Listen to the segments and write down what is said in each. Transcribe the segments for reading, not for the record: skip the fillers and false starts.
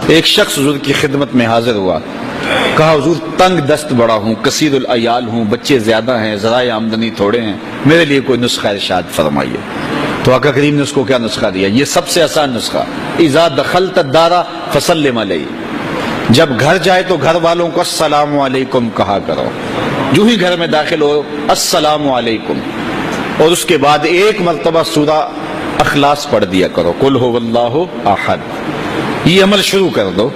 ایک شخص حضور کی خدمت میں حاضر ہوا، کہا حضور تنگ دست بڑا ہوں، کثیر العیال ہوں، بچے زیادہ ہیں، ذرائع آمدنی تھوڑے ہیں، میرے لیے کوئی نسخہ ارشاد فرمائیے۔ تو آقا کریم نے اس کو کیا نسخہ دیا؟ یہ سب سے آسان نسخہ، اذا دخلت الدار فسلم علیہ، جب گھر جائے تو گھر والوں کو السلام علیکم کہا کرو، جو ہی گھر میں داخل ہو السلام علیکم، اور اس کے بعد ایک مرتبہ سورہ اخلاص پڑھ دیا کرو، قل هو اللہ احد، یہ عمل شروع کر دو۔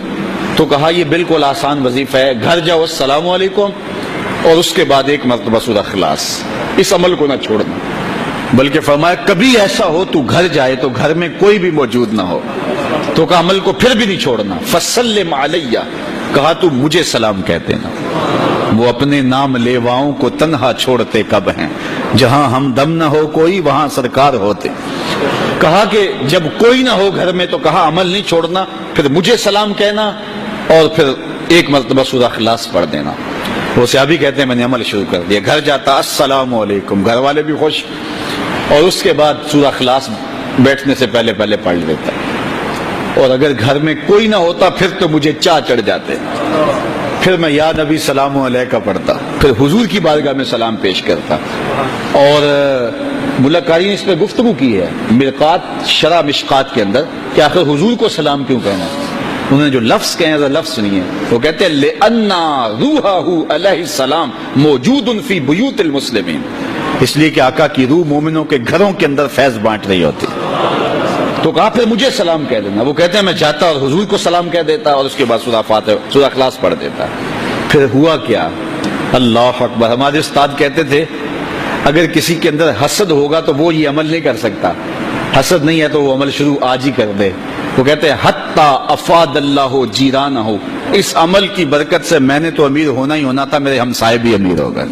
تو کہا یہ بالکل آسان وظیفہ ہے، گھر جاؤ السلام علیکم اور اس کے بعد ایک مرتبہ سورہ اخلاص، اس عمل کو نہ چھوڑنا۔ بلکہ فرمایا کبھی ایسا ہو تو گھر جائے تو گھر میں کوئی بھی موجود نہ ہو، تو کہا عمل کو پھر بھی نہیں چھوڑنا، فسلم علیہ، کہا تو مجھے سلام کہتے نا، وہ اپنے نام لیواؤں کو تنہا چھوڑتے کب ہیں، جہاں ہم دم نہ ہو کوئی وہاں سرکار ہوتے۔ کہا کہ جب کوئی نہ ہو گھر میں تو کہا عمل نہیں چھوڑنا، پھر مجھے سلام کہنا اور پھر ایک مرتبہ سورہ اخلاص پڑھ دینا۔ وہ صحابی کہتے ہیں میں نے عمل شروع کر دیا، گھر جاتا السلام علیکم، گھر والے بھی خوش، اور اس کے بعد سورہ اخلاص بیٹھنے سے پہلے پڑھ لیتا، اور اگر گھر میں کوئی نہ ہوتا پھر تو مجھے چاہ چڑھ جاتے، پھر میں یا نبی سلام علیکہ پڑھتا، پھر حضور کی بارگاہ میں سلام پیش کرتا۔ اور ملا قاری نے اس پہ گفتگو کی ہے مرقات شرح مشقات کے اندر کہ آخر حضور کو سلام کیوں کہنا ہے؟ انہوں نے جو لفظ کہے ہیں لفظ نہیں ہے، وہ کہتے ہیں لِأَنَّا رُوحَهُ علیہ السلام موجود فی بیوت المسلمین، اس لیے کہ آقا کی روح مومنوں کے گھروں کے اندر فیض بانٹ رہی ہوتی۔ تو کہا پھر مجھے سلام کہہ دینا، وہ کہتے ہیں میں جاتا اور حضور کو سلام کہہ دیتا اور اس کے بعد سورہ اخلاص پڑھ دیتا۔ پھر ہوا کیا؟ اللہ اکبر، ہمارے استاد کہتے تھے اگر کسی کے اندر حسد ہوگا تو وہ یہ عمل نہیں کر سکتا، حسد نہیں ہے تو وہ عمل شروع آج ہی کر دے۔ وہ کہتے ہیں حتی افاد اللہ جیرانہ، اس عمل کی برکت سے میں نے تو امیر ہونا ہی ہونا تھا، میرے ہمسائے بھی امیر ہو گئے۔